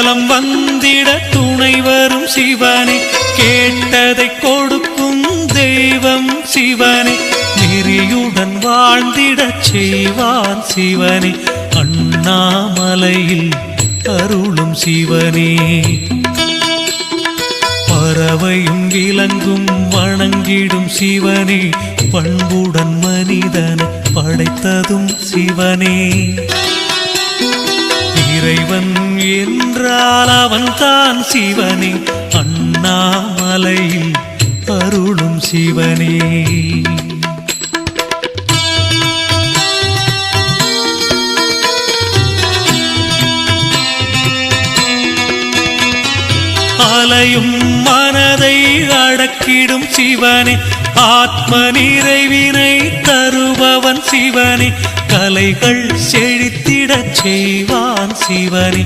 நலம் வந்திட துணை வரும் சிவனே, கேட்டதை கொடுக்கும் தெய்வம் சிவனே, நெறியுடன் வாழ்ந்திடச் செய்வான் சிவனே, அண்ணாமலையில் அருளும் சிவனே. பறவையும் விலங்கும் வணங்கிடும் சிவனே, பண்புடன் மனிதனை படைத்ததும் சிவனே. இறைவன் என்றால் அவன் தான் சிவனே, அண்ணாமலையில் அருளும் சிவனே. அலையும் மனதை அடக்கிடும் சிவனே, ஆத்ம நிறைவினை தருபவன் சிவனே, கலைகள் செழித்திடச் செய்வான் சிவனே,